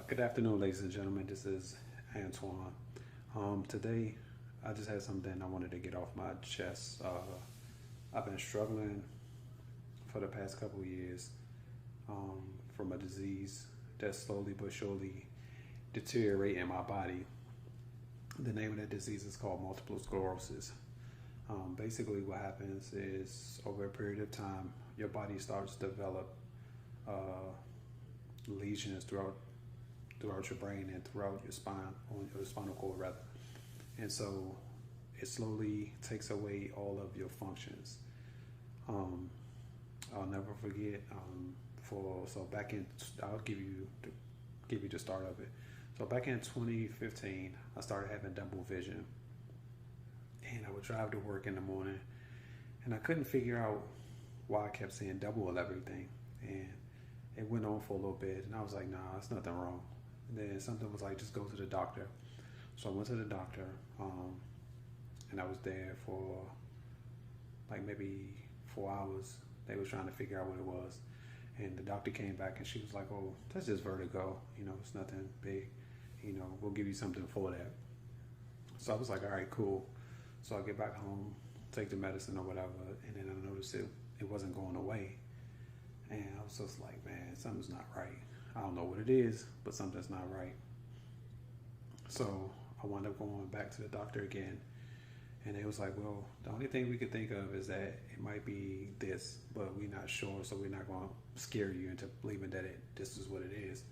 Good afternoon, ladies and gentlemen. This is Antoine. Today, I just had something I wanted to get off my chest. I've been struggling for the past couple of years from a disease that's slowly but surely deteriorating my body. The name of that disease is called multiple sclerosis. Basically, what happens is over a period of time, your body starts to develop uh, lesions throughout your brain and throughout your spine, on your spinal cord rather. And so it slowly takes away all of your functions. Um, I'll never forget. For so back in, I'll give you the start of it. So back in 2015, I started having double vision, and I would drive to work in the morning, and I couldn't figure out why I kept saying double of everything, and it went on for a little bit, and I was like, nah, there's nothing wrong. And then something was like, just go to the doctor. So I went to the doctor, and I was there for like maybe 4 hours. They was trying to figure out what it was, and the doctor came back, and she was like, "Oh, that's just vertigo. It's nothing big. We'll give you something for that." So I was like, "All right, cool." So I get back home, take the medicine or whatever, and then I noticed it wasn't going away, and I was just like, "Man, something's not right. I don't know what it is, but something's not right." So I wound up going back to the doctor again, and it was like, well, the only thing we could think of is that it might be this, but we're not sure, so we're not going to scare you into believing that this is what it is.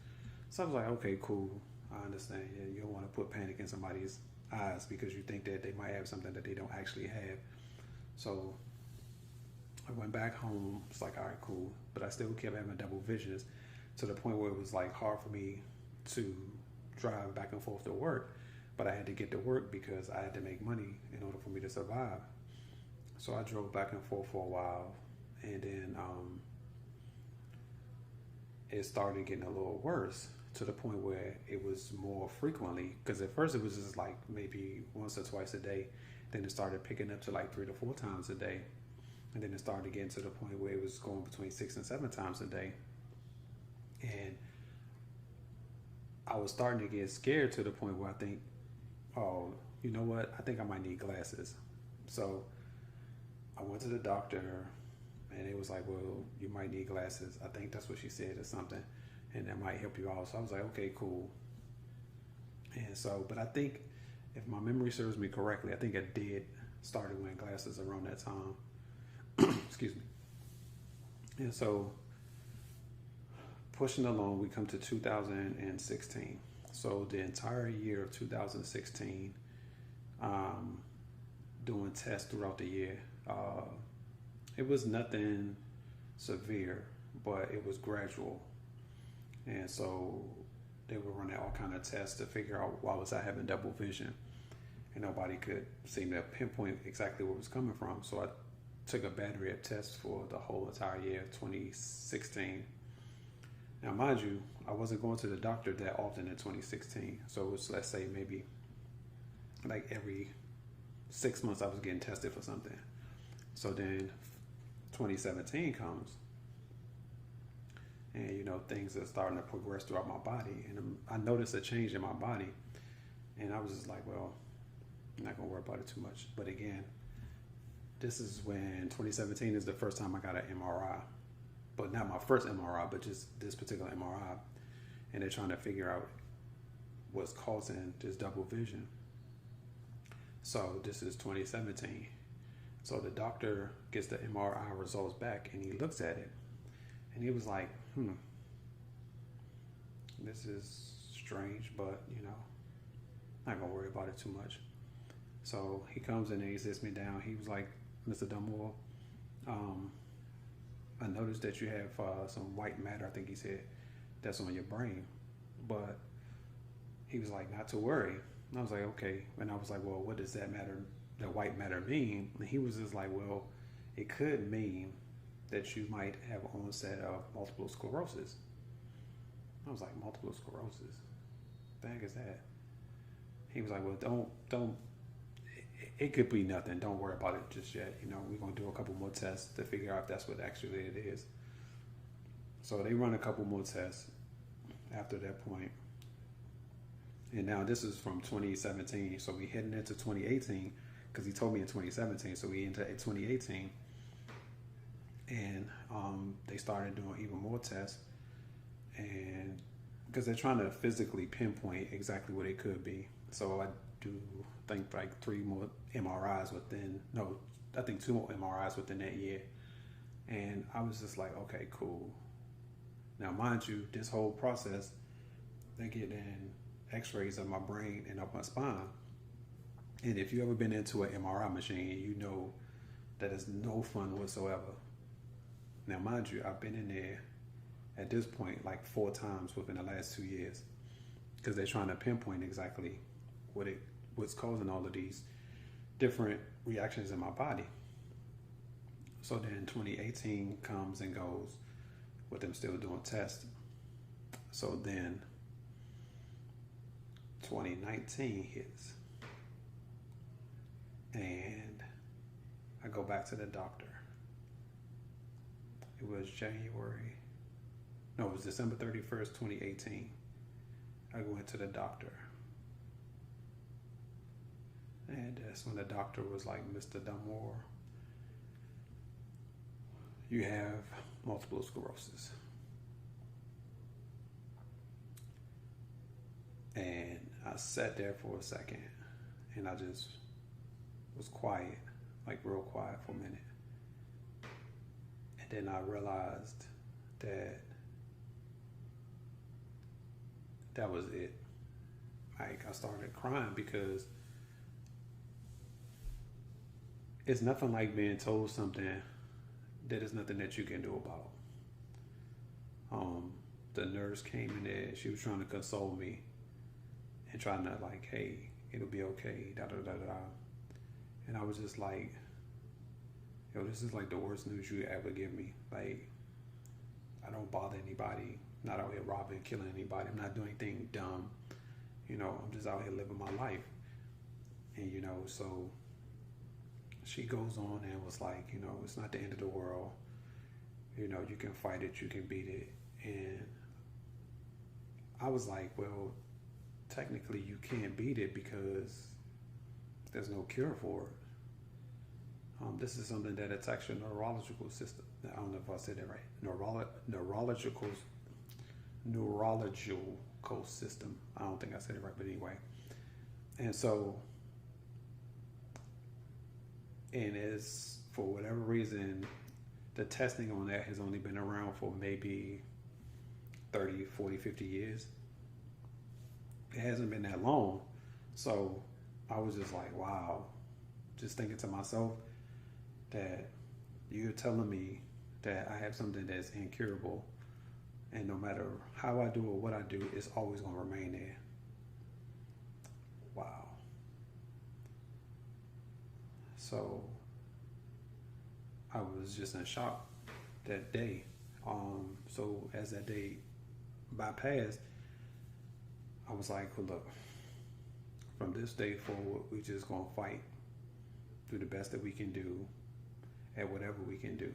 So I was like, okay, cool. I understand. Yeah, you don't want to put panic in somebody's eyes because you think that they might have something that they don't actually have. So I went back home. It's like, all right, cool. But I still kept having double visions to the point where it was like hard for me to drive back and forth to work, but I had to get to work because I had to make money in order for me to survive. So I drove back and forth for a while, and then it started getting a little worse to the point where it was more frequently. Because at first it was just like maybe once or twice a day, then it started picking up to like 3 to 4 times a day, and then it started getting to the point where it was going between 6 and 7 times a day, and I was starting to get scared to the point where I think, oh, you know what? I think I might need glasses. So I went to the doctor, and it was like, well, you might need glasses. I think that's what she said or something, and that might help you out. So I was like, okay, cool. And so, but I think if my memory serves me correctly, I think I did started wearing glasses around that time. Excuse me. And so pushing along, we come to 2016. So the entire year of 2016, um, doing tests throughout the year. It was nothing severe, but it was gradual, and so they were running all kind of tests to figure out why was I having double vision, and nobody could seem to pinpoint exactly where it was coming from. So I took a battery of tests for the whole entire year of 2016. Now, mind you, I wasn't going to the doctor that often in 2016. So it was, let's say, maybe like every 6 months I was getting tested for something. So then 2017 comes, and things are starting to progress throughout my body, and I noticed a change in my body, and I was just like, well, I'm not gonna worry about it too much. But again, this is when 2017 is the first time I got an MRI, but not my first MRI, but just this particular MRI, and they're trying to figure out what's causing this double vision. So this is 2017. So the doctor gets the MRI results back, and he looks at it, and he was like, this is strange, but not gonna worry about it too much. So he comes in and he sits me down. He was like, Mr. Dunmore, I noticed that you have some white matter, I think he said, that's on your brain. But he was like, not to worry. And I was like, okay. And I was like, well, what does that white matter mean? And he was just like, well, it could mean that you might have onset of multiple sclerosis. I was like, multiple sclerosis? The heck is that? He was like, well, don't. It could be nothing. Don't worry about it just yet. We're gonna do a couple more tests to figure out if that's what actually it is. So they run a couple more tests after that point, And now this is from 2017. So we heading into 2018 because he told me in 2017. So we into 2018. And they started doing even more tests. And because they're trying to physically pinpoint exactly what it could be. So I do think like 3 more MRIs within, no, I think 2 more MRIs within that year. And I was just like, okay, cool. Now, mind you, this whole process, they're getting x-rays of my brain and of my spine. And if you ever been into an MRI machine, you know that is no fun whatsoever. Now, mind you, I've been in there at this point like 4 times within the last 2 years because they're trying to pinpoint exactly what's causing all of these different reactions in my body. So then 2018 comes and goes with them still doing tests. So then 2019 hits and I go back to the doctor. It was December 31st, 2018. I went to the doctor. And that's when the doctor was like, Mr. Dunmore, you have multiple sclerosis. And I sat there for a second and I just was quiet, like real quiet for a minute. And then I realized that was it. Like I started crying because it's nothing like being told something that is nothing that you can do about. The nurse came in there, she was trying to console me and trying to like, hey, it'll be okay, da da da da. And I was just like, yo, this is like the worst news you ever give me. Like, I don't bother anybody, not out here robbing, killing anybody. I'm not doing anything dumb. You know, I'm just out here living my life. And, you know, so she goes on and was like, you know, it's not the end of the world. You know, you can fight it, you can beat it. And I was like, well, technically you can't beat it because there's no cure for it. This is something that attacks your neurological system. I don't know if I said that right. Neurological system. I don't think I said it right, but anyway. And so, and it's for whatever reason, the testing on that has only been around for maybe 30, 40, 50 years. It hasn't been that long. So I was just like, wow, just thinking to myself that you're telling me that I have something that's incurable, and no matter how I do or what I do, it's always going to remain there. Wow. So I was just in shock that day. So as that day bypassed, I was like, well, look, from this day forward, we just going to fight, do the best that we can do at whatever we can do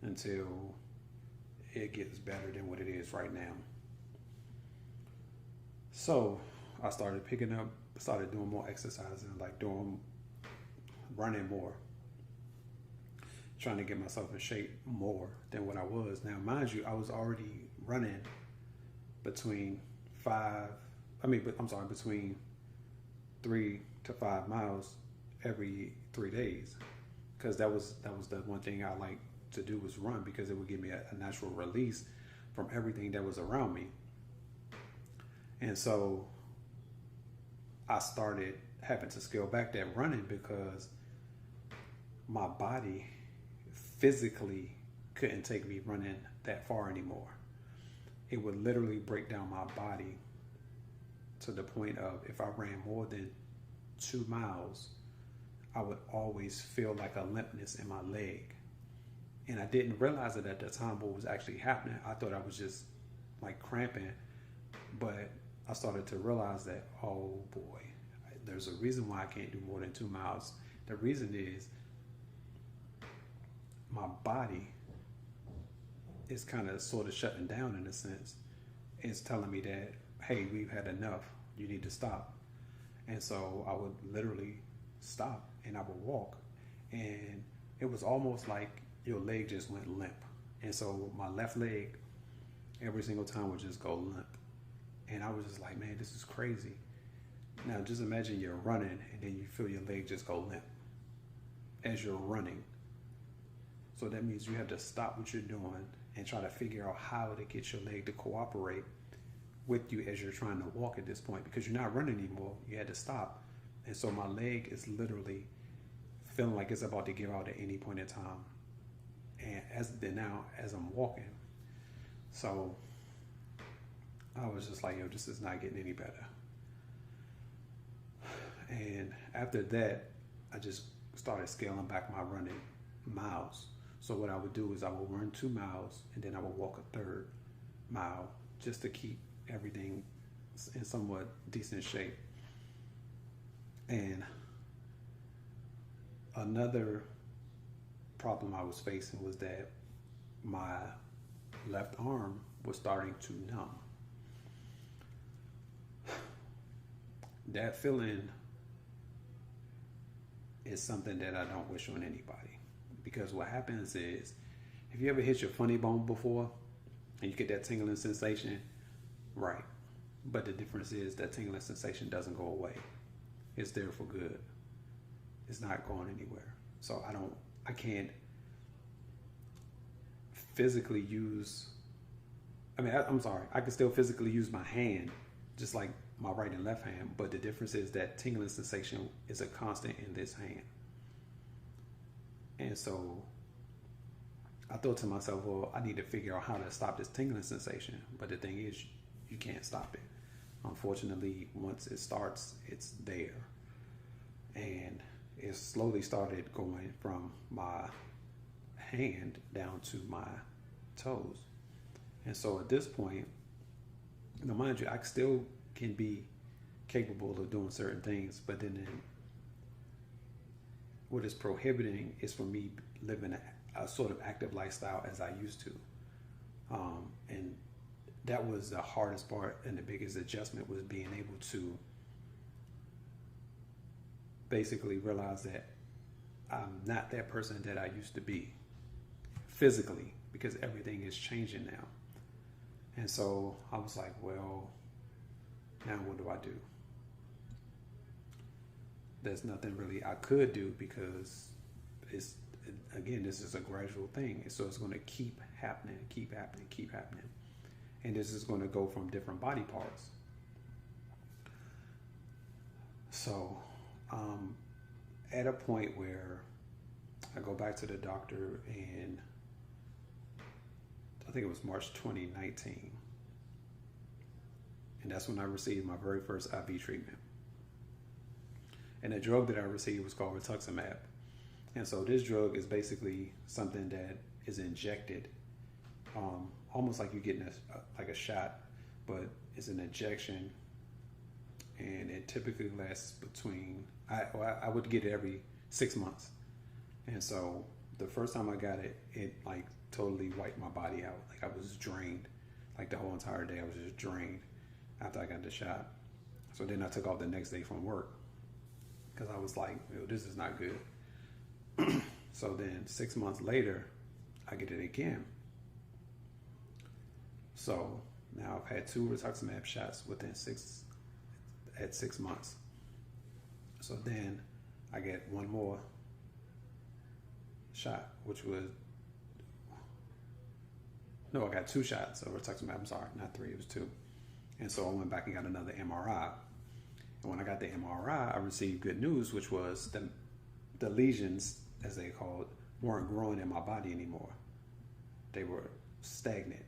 until it gets better than what it is right now. So I started started doing more exercising, like running more, trying to get myself in shape more than what I was. Now, mind you, I was already running between 3 to 5 miles every 3 days, because that was the one thing I like to do, was run, because it would give me a natural release from everything that was around me. And so I started having to scale back that running because my body physically couldn't take me running that far anymore. It would literally break down my body to the point of, if I ran more than 2 miles, I would always feel like a limpness in my leg. And I didn't realize it at the time what was actually happening. I thought I was just like cramping, but I started to realize that, oh boy, there's a reason why I can't do more than 2 miles. The reason is my body is kind of sort of shutting down in a sense. It's telling me that, hey, we've had enough. you need to stop. And so I would literally stop and I would walk. And it was almost like your leg just went limp. And so my left leg, every single time, would just go limp. And I was just like, man, this is crazy. Now just imagine you're running and then you feel your leg just go limp as you're running. So that means you have to stop what you're doing and try to figure out how to get your leg to cooperate with you as you're trying to walk at this point, because you're not running anymore. You had to stop. And so my leg is literally feeling like it's about to give out at any point in time. And as I'm walking, so I was just like, yo, this is not getting any better. And after that, I just started scaling back my running miles. So what I would do is I would run 2 miles and then I would walk a 3rd mile just to keep everything in somewhat decent shape. And another problem I was facing was that my left arm was starting to numb. That feeling is something that I don't wish on anybody, because what happens is, if you ever hit your funny bone before and you get that tingling sensation, right? But the difference is that tingling sensation doesn't go away. It's there for good. It's not going anywhere. So I can't physically use, I'm sorry, I can still physically use my hand, just like my right and left hand, but the difference is that tingling sensation is a constant in this hand. And so I thought to myself, well, I need to figure out how to stop this tingling sensation. But the thing is, you can't stop it. Unfortunately, once it starts, it's there. And it slowly started going from my hand down to my toes. And so at this point, mind you, I still can be capable of doing certain things, but then what is prohibiting is for me living a sort of active lifestyle as I used to. And that was the hardest part, and the biggest adjustment was being able to basically realize that I'm not that person that I used to be physically, because everything is changing now. And so I was like, well, now what do I do? There's nothing really I could do, because this is a gradual thing. So it's going to keep happening. And this is going to go from different body parts. So at a point where I go back to the doctor, and I think it was March 2019. And that's when I received my very first IV treatment. And the drug that I received was called rituximab. And so this drug is basically something that is injected, almost like you're getting a shot, but it's an injection. And it typically lasts between, I would get it every 6 months. And so the first time I got it, it like totally wiped my body out. Like I was drained. Like the whole entire day I was just drained after I got the shot. So then I took off the next day from work, because I was like, this is not good. So then 6 months later, I get it again. So now I've had 2 rituximab shots at 6 months. So then I get one more shot, which was, no, I got 2 shots of rituximab. I'm sorry, not 3, it was 2. And so I went back and got another MRI. And when I got the MRI, I received good news, which was the lesions, as they called, weren't growing in my body anymore. They were stagnant.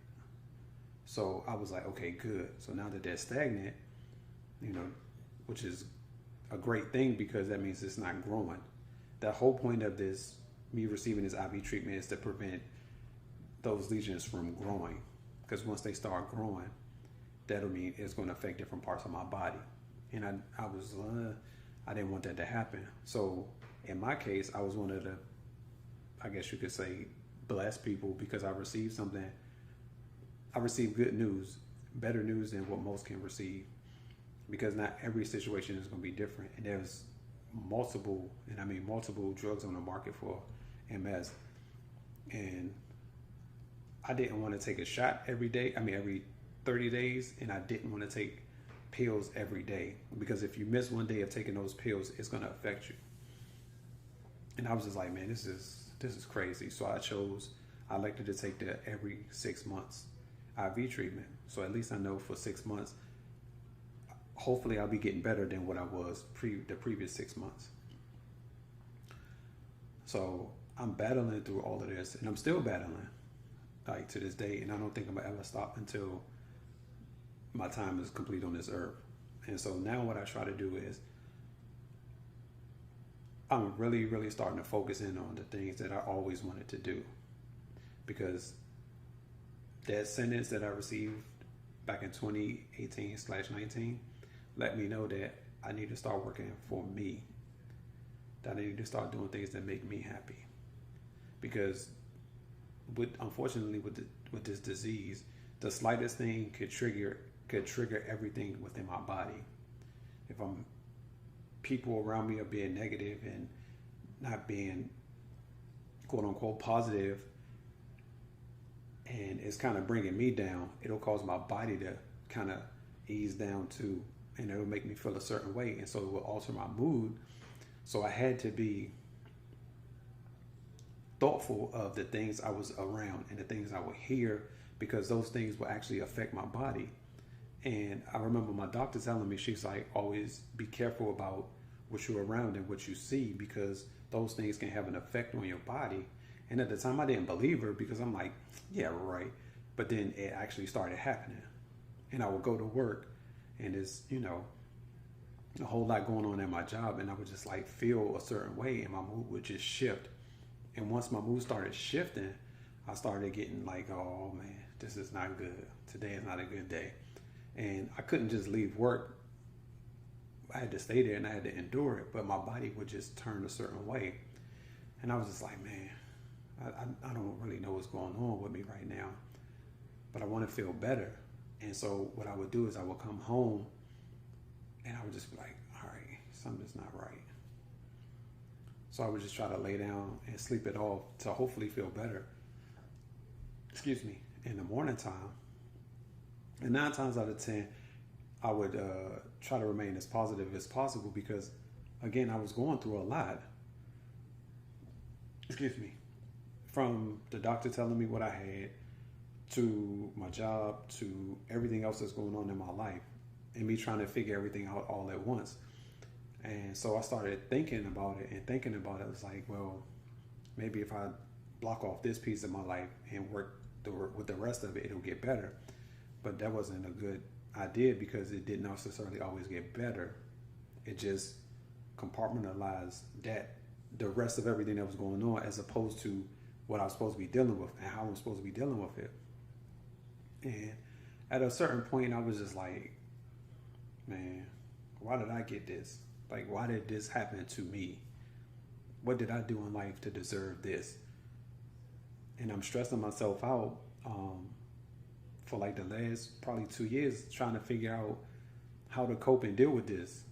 So I was like, okay, good. So now that they're stagnant, which is a great thing, because that means it's not growing. The whole point of me receiving this IV treatment is to prevent those lesions from growing. Because once they start growing, that'll mean it's going to affect different parts of my body. And I didn't want that to happen. So in my case, I was one of the, I guess you could say, blessed people, because I received good news, better news than what most can receive. because not every situation is going to be different. And there's multiple, and I mean multiple drugs on the market for MS. And I didn't want to take a shot every day. I mean, every 30 days. And I didn't want to take pills every day, because if you miss one day of taking those pills, it's going to affect you. And I was just like, man, this is crazy. So I elected to take the every 6 months IV treatment. So at least I know for 6 months, hopefully I'll be getting better than what I was the previous 6 months. So I'm battling through all of this, and I'm still battling, like, to this day. And I don't think I'm gonna ever stop until my time is complete on this earth. And so now what I try to do is I'm really, really starting to focus in on the things that I always wanted to do. Because that sentence that I received back in 2018/19 let me know that I need to start working for me. That I need to start doing things that make me happy. Because unfortunately with this disease, the slightest thing could trigger everything within my body. If people around me are being negative and not being quote unquote positive, and it's kind of bringing me down, it'll cause my body to kind of ease down too, and it'll make me feel a certain way, and so it will alter my mood. So I had to be thoughtful of the things I was around and the things I would hear, because those things will actually affect my body. And I remember my doctor telling me, she's like, always be careful about what you're around and what you see, because those things can have an effect on your body. And at the time I didn't believe her, because I'm like, yeah, right. But then it actually started happening. And I would go to work, and there's, a whole lot going on at my job, and I would just like feel a certain way, and my mood would just shift. And once my mood started shifting, I started getting like, oh man, this is not good. Today is not a good day. And I couldn't just leave work. I had to stay there and I had to endure it, but my body would just turn a certain way. And I was just like, man, I don't really know what's going on with me right now, but I want to feel better. And so what I would do is I would come home and I would just be like, all right, something's not right. So I would just try to lay down and sleep it off to hopefully feel better. Excuse me, in the morning time. And 9 times out of 10, I would try to remain as positive as possible, because, again, I was going through a lot. Excuse me. From the doctor telling me what I had, to my job, to everything else that's going on in my life, and me trying to figure everything out all at once. And so I started thinking about it. It was like, well, maybe if I block off this piece of my life and work with the rest of it, it'll get better. But that wasn't a good idea, because it didn't necessarily always get better. It just compartmentalized the rest of everything that was going on, as opposed to what I was supposed to be dealing with and how I'm supposed to be dealing with it. And at a certain point, I was just like, man, why did I get this? Like, why did this happen to me? What did I do in life to deserve this? And I'm stressing myself out for like the last probably 2 years, trying to figure out how to cope and deal with this.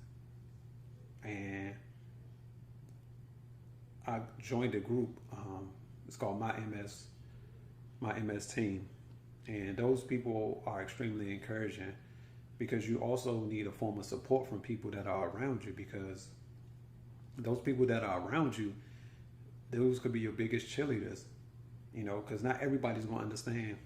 And I joined a group. It's called My MS Team. And those people are extremely encouraging, because you also need a form of support from people that are around you, because those people that are around you, those could be your biggest cheerleaders, because not everybody's going to understand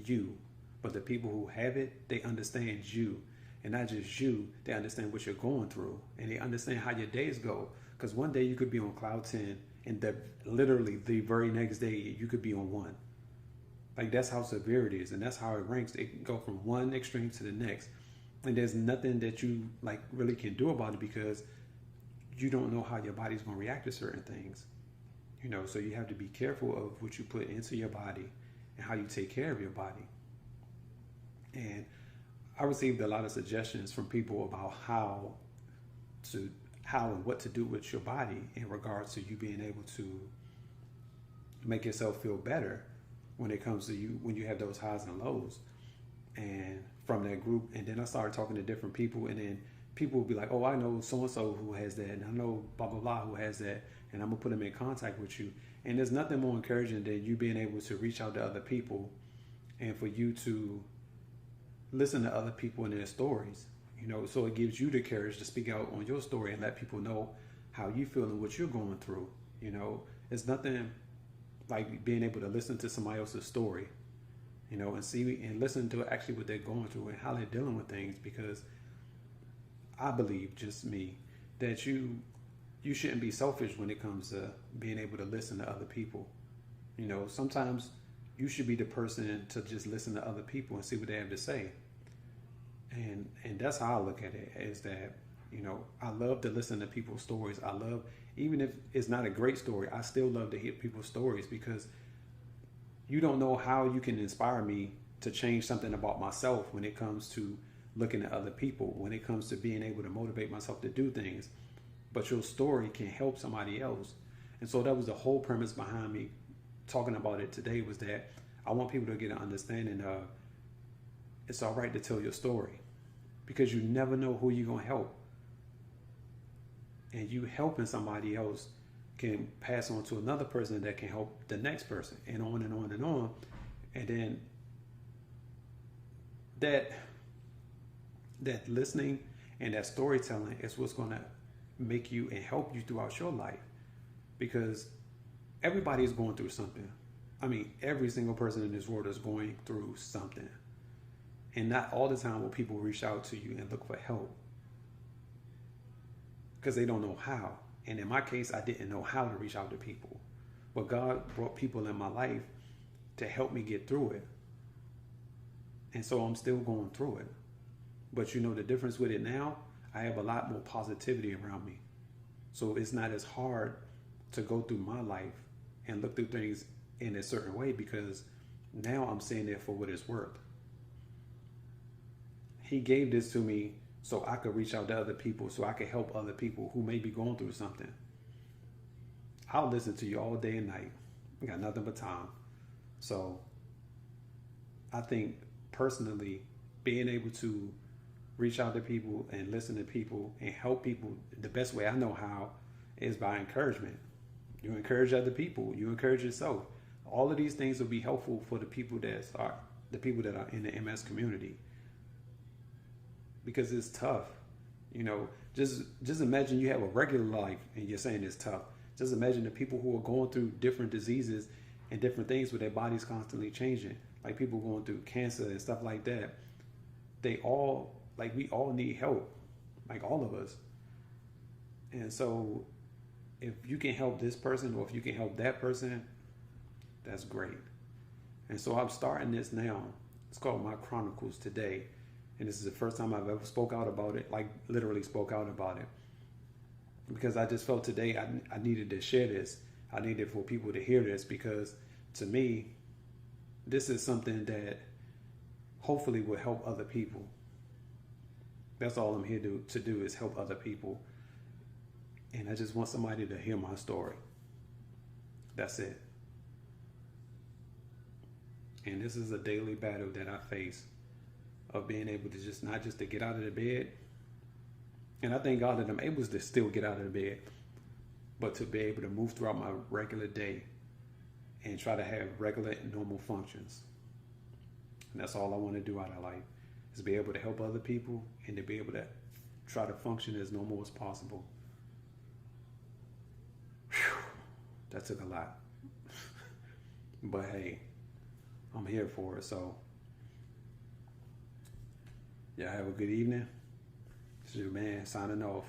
you, but the people who have it, they understand you. And not just you, they understand what you're going through, and they understand how your days go. Because one day you could be on cloud 10, and literally the very next day you could be on 1. Like, that's how severe it is, and that's how it ranks. It can go from one extreme to the next, and there's nothing that you like really can do about it, because you don't know how your body's going to react to certain things. So you have to be careful of what you put into your body and how you take care of your body. And I received a lot of suggestions from people about how and what to do with your body in regards to you being able to make yourself feel better when it comes to when you have those highs and lows. and from that group. And then I started talking to different people, and then people would be like, oh, I know so-and-so who has that, and I know blah, blah, blah who has that, and I'm going to put them in contact with you. And there's nothing more encouraging than you being able to reach out to other people and for you to listen to other people and their stories. So it gives you the courage to speak out on your story and let people know how you feel and what you're going through. It's nothing like being able to listen to somebody else's story, and see and listen to actually what they're going through and how they're dealing with things. Because I believe, just me, that you shouldn't be selfish when it comes to being able to listen to other people. Sometimes you should be the person to just listen to other people and see what they have to say. And that's how I look at it, is that, I love to listen to people's stories. I love, even if it's not a great story, I still love to hear people's stories, because you don't know how you can inspire me to change something about myself when it comes to looking at other people, when it comes to being able to motivate myself to do things. But your story can help somebody else. And so that was the whole premise behind me talking about it today, was that I want people to get an understanding of it's all right to tell your story, because you never know who you're going to help. And you helping somebody else can pass on to another person that can help the next person, and on and on and on. And then that listening and that storytelling is what's going to make you and help you throughout your life, because everybody is going through something. I mean, every single person in this world is going through something. And not all the time will people reach out to you and look for help, because they don't know how. And in my case, I didn't know how to reach out to people. But God brought people in my life to help me get through it. And so I'm still going through it. But the difference with it now, I have a lot more positivity around me. So it's not as hard to go through my life and look through things in a certain way, because now I'm seeing it for what it's worth. He gave this to me so I could reach out to other people, so I could help other people who may be going through something. I'll listen to you all day and night. I got nothing but time. So I think personally, being able to reach out to people and listen to people and help people, the best way I know how is by encouragement. You encourage other people. You encourage yourself. All of these things will be helpful for the people that are in the MS community, because it's tough. Just imagine you have a regular life and you're saying it's tough. Just imagine the people who are going through different diseases and different things where their body's constantly changing, like people going through cancer and stuff like that. We all need help, like all of us. And so if you can help this person, or if you can help that person, that's great. And so I'm starting this now. It's called My Chronicles Today. And this is the first time I've ever spoke out about it, like literally spoke out about it. Because I just felt today I needed to share this. I needed for people to hear this, because to me, this is something that hopefully will help other people. That's all I'm here to do is help other people. And I just want somebody to hear my story. That's it. And this is a daily battle that I face, of being able to not just to get out of the bed. And I thank God that I'm able to still get out of the bed, but to be able to move throughout my regular day and try to have regular and normal functions. And that's all I want to do out of life, is be able to help other people and to be able to try to function as normal as possible. Whew, that took a lot. But hey, I'm here for it. So yeah, have a good evening. This is your man signing off.